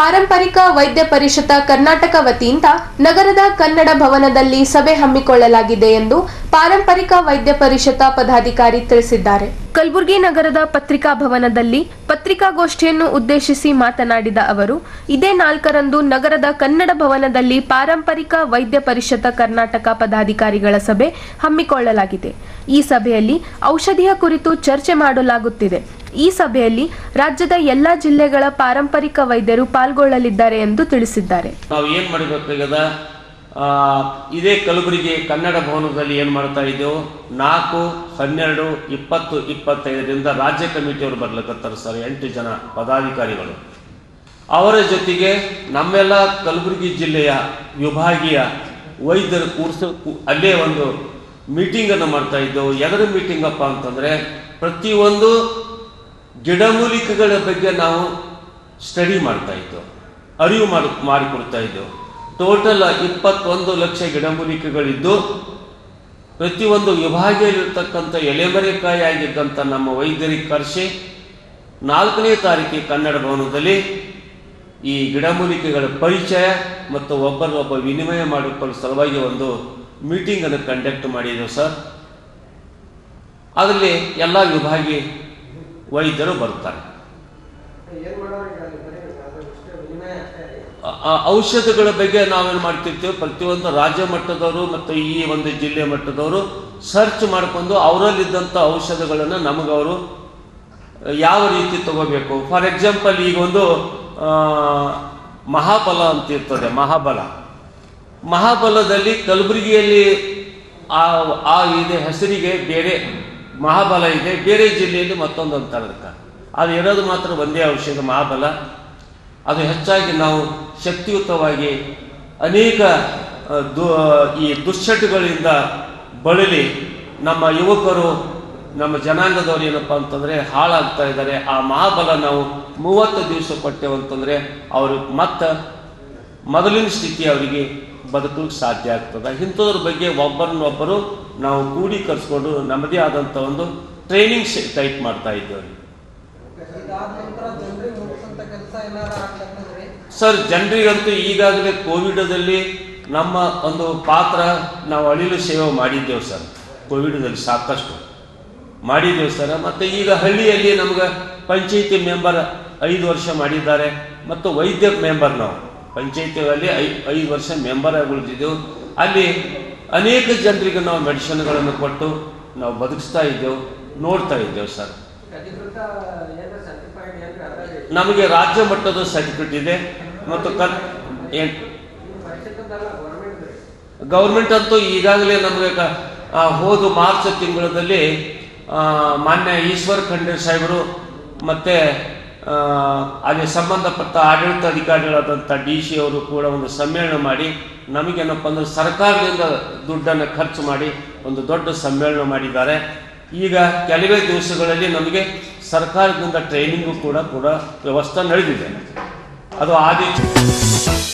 ಪಾರಂಪರಿಕ ವೈದ್ಯ ಪರಿಷತ್ ಕರ್ನಾಟಕ ವತಿಯಿಂದ ನಗರದ ಕನ್ನಡ ಭವನದಲ್ಲಿ ಸಭೆ ಹಮ್ಮಿಕೊಳ್ಳಲಾಗಿದೆ ಎಂದು ಪಾರಂಪರಿಕ ವೈದ್ಯ ಪರಿಷತ್ ಪದಾಧಿಕಾರಿ ತಿಳಿಸಿದ್ದಾರೆ. ಕಲಬುರಗಿ ನಗರದ ಪತ್ರಿಕಾ ಭವನದಲ್ಲಿ ಪತ್ರಿಕಾಗೋಷ್ಠಿಯನ್ನು ಉದ್ದೇಶಿಸಿ ಮಾತನಾಡಿದ ಅವರು, ಇದೇ 4ರಂದು ನಗರದ ಕನ್ನಡ ಭವನದಲ್ಲಿ ಪಾರಂಪರಿಕ ವೈದ್ಯ ಪರಿಷತ್ ಕರ್ನಾಟಕ ಪದಾಧಿಕಾರಿಗಳ ಸಭೆ ಹಮ್ಮಿಕೊಳ್ಳಲಾಗಿದೆ. ಈ ಸಭೆಯಲ್ಲಿ ಔಷಧಿಯ ಕುರಿತು ಚರ್ಚೆ ಮಾಡಲಾಗುತ್ತಿದೆ. ಈ ಸಭೆಯಲ್ಲಿ ರಾಜ್ಯದ ಎಲ್ಲಾ ಜಿಲ್ಲೆಗಳ ಪಾರಂಪರಿಕ ವೈದ್ಯರು ಪಾಲ್ಗೊಳ್ಳಲಿದ್ದಾರೆ ಎಂದು ತಿಳಿಸಿದ್ದಾರೆ. ನಾವು ಏನು ಮಾಡಬೇಕಾಗದ, ಇದೇ ಕಲಬುರಗಿ ಕನ್ನಡ ಭವನದಲ್ಲಿ ಏನು ಮಾಡ್ತಾ ಇದ್ದೇವೆ, 4, 12, 20, 25ರಿಂದ ರಾಜ್ಯ ಕಮಿಟಿಯವರು ಬರ್ಲಿಕ್ಕತ್ತಾರೆ ಸರ್. 8 ಜನ ಪದಾಧಿಕಾರಿಗಳು. ಅವರ ಜೊತೆಗೆ ನಮ್ಮೆಲ್ಲ ಕಲಬುರಗಿ ಜಿಲ್ಲೆಯ ವಿಭಾಗೀಯ ವೈದ್ಯರು ಅಲ್ಲೇ ಒಂದು ಮೀಟಿಂಗನ್ನು ಮಾಡ್ತಾ ಇದ್ದೆವು. ಎದರ ಮೀಟಿಂಗ್ ಅಪ್ಪ ಅಂತಂದರೆ, ಪ್ರತಿಯೊಂದು ಗಿಡಮೂಲಿಕೆಗಳ ಬಗ್ಗೆ ನಾವು ಸ್ಟಡಿ ಮಾಡ್ತಾ ಇದ್ದೆವು, ಅರಿವು ಮಾಡಿಕೊಡ್ತಾ ಇದ್ದೆವು. ಟೋಟಲ್ 21 ಲಕ್ಷ ಗಿಡಮೂಲಿಕೆಗಳಿದ್ದು ಪ್ರತಿಯೊಂದು ವಿಭಾಗದಲ್ಲಿರ್ತಕ್ಕಂಥ ಎಲೆಮರೆಕಾಯಿ ಆಗಿದ್ದಂಥ ನಮ್ಮ ವೈದ್ಯರಿಗೆ ಕರೆಸಿ 4ನೇ ತಾರೀಕಿಗೆ ಕನ್ನಡ ಭವನದಲ್ಲಿ ಈ ಗಿಡಮೂಲಿಕೆಗಳ ಪರಿಚಯ ಮತ್ತು ಒಬ್ಬರೊಬ್ಬ ವಿನಿಮಯ ಮಾಡಿಕೊಳ್ಳೋ ಸಲುವಾಗಿ ಒಂದು ಮೀಟಿಂಗನ್ನು ಕಂಡಕ್ಟ್ ಮಾಡಿದ್ದೆವು ಸರ್. ಅದರಲ್ಲಿ ಎಲ್ಲ ವಿಭಾಗೀಯ ವೈದ್ಯರು ಬರ್ತಾರೆ. ಔಷಧಗಳ ಬಗ್ಗೆ ನಾವೇನು ಮಾಡ್ತಿರ್ತೀವಿ, ಪ್ರತಿಯೊಂದು ರಾಜ್ಯ ಮಟ್ಟದವರು ಮತ್ತು ಈ ಒಂದು ಜಿಲ್ಲೆ ಮಟ್ಟದವರು ಸರ್ಚ್ ಮಾಡಿಕೊಂಡು ಅವರಲ್ಲಿದ್ದಂಥ ಔಷಧಗಳನ್ನು ನಮಗವರು ಯಾವ ರೀತಿ ತಗೋಬೇಕು. ಫಾರ್ ಎಕ್ಸಾಂಪಲ್, ಈಗ ಒಂದು ಮಹಾಬಲ ಅಂತ ಇರ್ತದೆ. ಮಹಾಬಲದಲ್ಲಿ ಕಲಬುರಗಿಯಲ್ಲಿ ಆ ಇದೆ ಹೆಸರಿಗೆ ಬೇರೆ ಮಹಾಬಲ ಇದೆ, ಬೇರೆ ಜಿಲ್ಲೆಯಲ್ಲಿ ಮತ್ತೊಂದು ಅಂತಾರೆ. ಅದಕ್ಕೆ ಅದು ಇರೋದು ಮಾತ್ರ ಒಂದೇ ಔಷಧ ಮಹಾಬಲ. ಅದು ಹೆಚ್ಚಾಗಿ ನಾವು ಶಕ್ತಿಯುತವಾಗಿ ಅನೇಕ ಈ ದುಶ್ಚಟಗಳಿಂದ ಬಳಲಿ ನಮ್ಮ ಯುವಕರು, ನಮ್ಮ ಜನಾಂಗದವರು ಏನಪ್ಪ ಅಂತಂದರೆ ಹಾಳಾಗ್ತಾ ಇದ್ದಾರೆ. ಆ ಮಹಾಬಲ ನಾವು 30 ದಿವಸ ಕೊಟ್ಟೆವು ಅಂತಂದರೆ ಅವರು ಮತ್ತೆ ಮೊದಲಿನ ಸ್ಥಿತಿ ಅವರಿಗೆ ಬದುಕಲಿಕ್ಕೆ ಸಾಧ್ಯ ಆಗ್ತದೆ. ಇಂಥದ್ರ ಬಗ್ಗೆ ಒಬ್ಬರನ್ನೊಬ್ಬರು ನಾವು ಕೂಡೀಕರಿಸ್ಕೊಂಡು ನಮ್ಮದೇ ಆದಂಥ ಒಂದು ಟ್ರೈನಿಂಗ್ ಟೈಪ್ ಮಾಡ್ತಾ ಇದ್ದೇವೆ ಸರ್. ಜನರಿಗಂತೂ ಈಗಾಗಲೇ ಕೋವಿಡದಲ್ಲಿ ನಮ್ಮ ಒಂದು ಪಾತ್ರ ನಾವು ಅಳಿಲು ಸೇವೆ ಮಾಡಿದ್ದೇವೆ ಸರ್. ಕೋವಿಡದಲ್ಲಿ ಸಾಕಷ್ಟು ಮಾಡಿದ್ದೇವೆ ಸರ್. ಮತ್ತು ಈಗ ಹಳ್ಳಿಯಲ್ಲಿ ನಮ್ಗೆ ಪಂಚಾಯಿತಿ ಮೆಂಬರ್ 5 ವರ್ಷ ಮಾಡಿದ್ದಾರೆ ಮತ್ತು ವೈದ್ಯ ಮೆಂಬರ್ ನಾವು ಪಂಚಾಯಿತಿಯಲ್ಲಿ 5 ವರ್ಷ ಮೆಂಬರ್ ಆಗಿ ಉಳಿದಿದ್ದೆವು. ಅಲ್ಲಿ ಅನೇಕ ಜನರಿಗೆ ನಾವು ಮೆಡಿಸಿನ್ಗಳನ್ನು ಕೊಟ್ಟು ನಾವು ಬದುಕಿಸ್ತಾ ಇದ್ದೆವು, ನೋಡ್ತಾ ಇದ್ದೇವೆ ಸರ್. ನಮಗೆ ರಾಜ್ಯ ಮಟ್ಟದ ಸರ್ಟಿಫಿಕೇಟ್ ಇದೆ ಮತ್ತು ಗೌರ್ಮೆಂಟ್ ಅಂತೂ ಈಗಾಗಲೇ ನಮಗೆ ಹೋದ ಮಾರ್ಚ್ ತಿಂಗಳಲ್ಲಿ ಮಾನ್ಯ ಈಶ್ವರ್ ಖಂಡ್ರೆ ಸಾಹೇಬರು ಮತ್ತು ಅಲ್ಲಿ ಸಂಬಂಧಪಟ್ಟ ಆಡಳಿತ ಅಧಿಕಾರಿಗಳಾದಂಥ DC ಅವರು ಕೂಡ ಒಂದು ಸಮ್ಮೇಳನ ಮಾಡಿ ನಮಗೇನಪ್ಪ ಅಂದ್ರೆ ಸರ್ಕಾರದಿಂದ ದುಡ್ಡನ್ನು ಖರ್ಚು ಮಾಡಿ ಒಂದು ದೊಡ್ಡ ಸಮ್ಮೇಳನ ಮಾಡಿದ್ದಾರೆ. ಈಗ ಕೆಲವೇ ದಿವಸಗಳಲ್ಲಿ ನಮಗೆ ಸರ್ಕಾರದಿಂದ ಟ್ರೈನಿಂಗು ಕೂಡ ವ್ಯವಸ್ಥೆ ನಡೆದಿದೆ. ಅದು